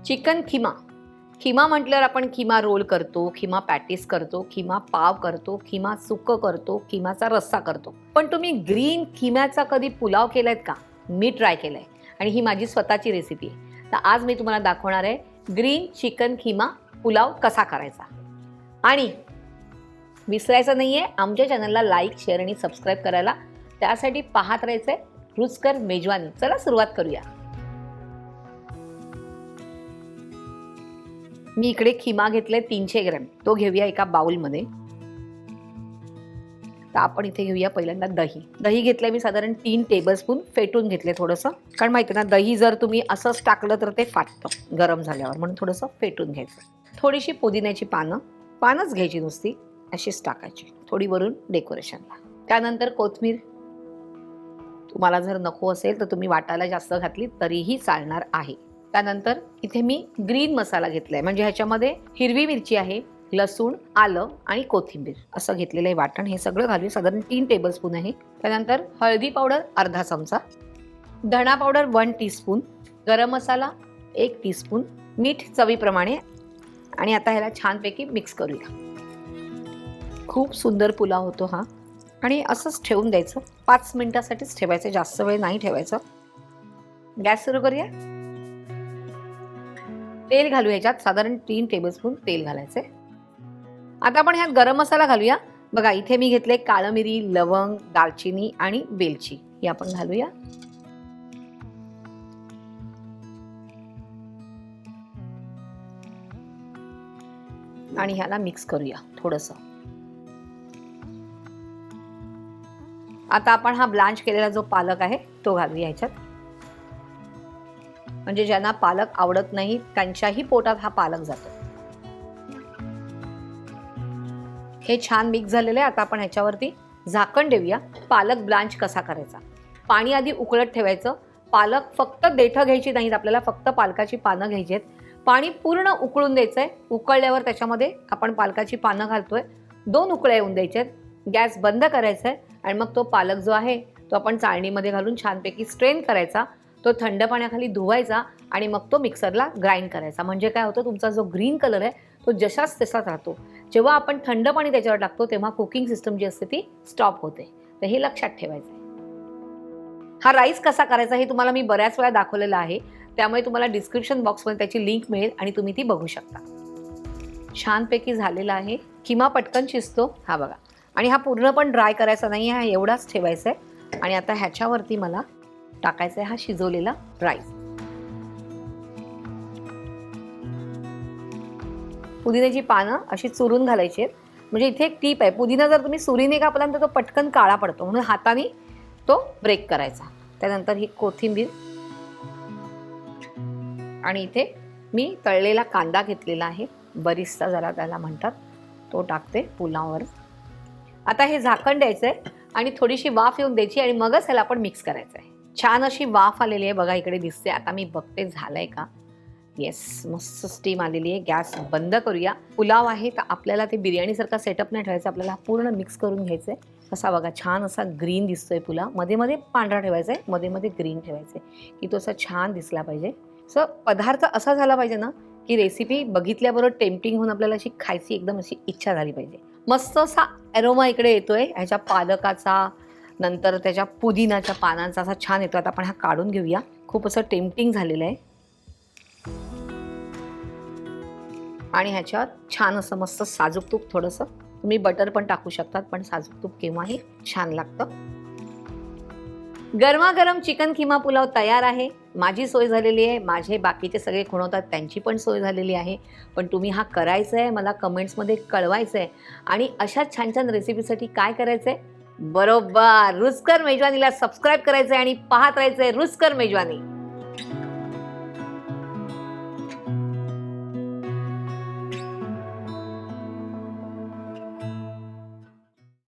Chicken keema. Keema म्हटल्यावर आपण keema role करतो, खिमा पॅटीस करतो, खिमा पाव करतो, खिमा सुक्कं करतो, खिमाचा रस्सा करतो. पण तुम्ही ग्रीन खिम्याचा कधी पुलाव केलायत का? मी ट्राय केलाय आणि ही माझी स्वतःची रेसिपी आहे. तर आज मी तुम्हाला दाखवणार आहे ग्रीन चिकन खिमा पुलाव कसा करायचा. आणि विसरायचं नाहीये आमच्या चॅनलला लाईक, शेअर आणि सबस्क्राईब करायला. त्यासाठी पाहत राहायचंय रुचकर मेजवानी. चला सुरुवात करूया. मी इकडे खिमा घेतले 300 ग्रॅम. तो घेऊया एका बाउलमध्ये. तर आपण इथे घेऊया पहिल्यांदा दही. दही घेतलं मी साधारण 3 टेबलस्पून. फेटून घेतले थोडंसं, कारण माहिती ना दही जर तुम्ही असंच टाकलं तर ते फाटतं गरम झाल्यावर, म्हणून थोडंसं फेटून घ्यायचं. थोडीशी पुदिन्याची पानच घ्यायची, नुसती अशीच टाकायची, थोडी वरून डेकोरेशनला. त्यानंतर कोथिंबीर. तुम्हाला जर नको असेल तर तुम्ही वाटायला जास्त घातली तरीही चालणार आहे. त्यानंतर इथे मी ग्रीन मसाला घेतलाय, म्हणजे ह्याच्यामध्ये हिरवी मिरची आहे, लसूण, आलं आणि कोथिंबीर असं घेतलेलं आहे वाटण. हे सगळं घालून साधारण 3 टेबलस्पून आहे. त्यानंतर हळदी पावडर अर्धा चमचा, धणा पावडर 1 टीस्पून, गरम मसाला 1 टीस्पून, मीठ चवीप्रमाणे. आणि आता ह्याला छानपैकी मिक्स करूया. खूप सुंदर पुलाव होतो हा. आणि असंच ठेवून द्यायचं, 5 मिनिटासाठीच ठेवायचं, जास्त वेळ नाही ठेवायचं. गॅस सुरू करूया. तेल घालू ह्याच्यात, साधारण 3 टेबलस्पून तेल घालायचे. आता आपण ह्यात गरम मसाला घालूया. बघा इथे मी घेतले काळं मिरी, लवंग, दालचिनी आणि वेलची. ही आपण घालूया. आणि ह्याला मिक्स करूया थोडंसं. आता आपण हा ब्लांच केलेला जो पालक आहे तो घालूया ह्याच्यात. म्हणजे ज्यांना पालक आवडत नाही त्यांच्याही पोटात हा पालक जातो. हे छान मिक्स झालेलं आहे. आता आपण ह्याच्यावरती झाकण देऊया. पालक ब्लांच कसा करायचा. पाणी आधी उकळत ठेवायचं. पालक फक्त देठं घ्यायची नाहीत, आपल्याला फक्त पालकाची पानं घ्यायची आहेत. पाणी पूर्ण उकळून द्यायचंय. उकळल्यावर त्याच्यामध्ये आपण पालकाची पानं घालतोय. 2 उकळ्या येऊन द्यायच्यात. गॅस बंद करायचा आहे आणि मग तो पालक जो आहे तो आपण चाळणीमध्ये घालून छानपैकी स्ट्रेन करायचा. तो थंड पाण्याखाली धुवायचा आणि मग तो मिक्सरला ग्राइंड करायचा. म्हणजे काय होतं, तुमचा जो ग्रीन कलर आहे तो जशाच तसाच राहतो. जेव्हा आपण थंड पाणी त्याच्यावर टाकतो तेव्हा कुकिंग सिस्टम जी असते ती स्टॉप होते. तर हे लक्षात ठेवायचं आहे. हा राईस कसा करायचा हे तुम्हाला मी बऱ्याच वेळा दाखवलेलं आहे, त्यामुळे तुम्हाला डिस्क्रिप्शन बॉक्समध्ये त्याची लिंक मिळेल आणि तुम्ही ती बघू शकता. छानपैकी झालेला आहे. किमा पटकन शिजतो हा बघा. आणि हा पूर्ण पण ड्राय करायचा नाही, हा एवढाच ठेवायचा आहे. आणि आता ह्याच्यावरती मला टाकायचा आहे हा शिजवलेला राईस. पुदिन्याची पानं अशी चुरून घालायची आहेत. म्हणजे इथे एक टीप आहे, पुदिना जर तुम्ही सुरीने कापला तर तो पटकन काळा पडतो, म्हणून हाताने तो ब्रेक करायचा. त्यानंतर ही कोथिंबीर. आणि इथे मी तळलेला कांदा घेतलेला आहे, बरिस्ता जरा त्याला म्हणतात, तो टाकते पुलावावर. आता हे झाकण द्यायचंय आणि थोडीशी वाफ येऊन द्यायची आणि मगच ह्याला आपण मिक्स करायचं आहे. छान अशी वाफ आलेली आहे बघा, इकडे दिसते. आता मी बघते झालंय का. येस, मस्त स्टीम आलेली आहे. गॅस बंद करूया. पुलाव आहे तर आपल्याला ते बिर्याणीसारखा सेटअप नाही ठेवायचा, आपल्याला पूर्ण मिक्स करून घ्यायचं आहे. असा बघा छान असा ग्रीन दिसतोय पुलाव. मध्ये मध्ये पांढरा ठेवायचा आहे, मध्ये मध्ये ग्रीन ठेवायचं आहे, की तो असा छान दिसला पाहिजे. सो पदार्थ असा झाला पाहिजे ना की रेसिपी बघितल्याबरोबर टेम्पटिंग होऊन आपल्याला अशी खायची एकदम अशी इच्छा झाली पाहिजे. मस्त असा एरोमा इकडे येतोय ह्याच्या पालकाचा, नंतर त्याच्या पुदिनाच्या पानांचा असा छान येतो. आता आपण हा काढून घेऊया. खूप असं टेम्पटिंग झालेलं आहे. आणि ह्याच्यावर छान असं मस्त साजूक तूप, थोडंसं तुम्ही बटर पण टाकू शकतात, पण साजूक तूप केव्हाही छान लागतं. गरमागरम चिकन खिमा पुलाव तयार आहे. माझी सोय झालेली आहे, माझे बाकीचे सगळे खुणवतात त्यांची पण सोय झालेली आहे. पण तुम्ही हा करायचं आहे, मला कमेंट्समध्ये कळवायचं आहे. आणि अशा छान छान रेसिपीसाठी काय करायचं आहे, बरोबर रुचकर मेजवानीला सबस्क्राईब करायचं आहे आणि पाहत राहायचं आहे रुचकर मेजवानी.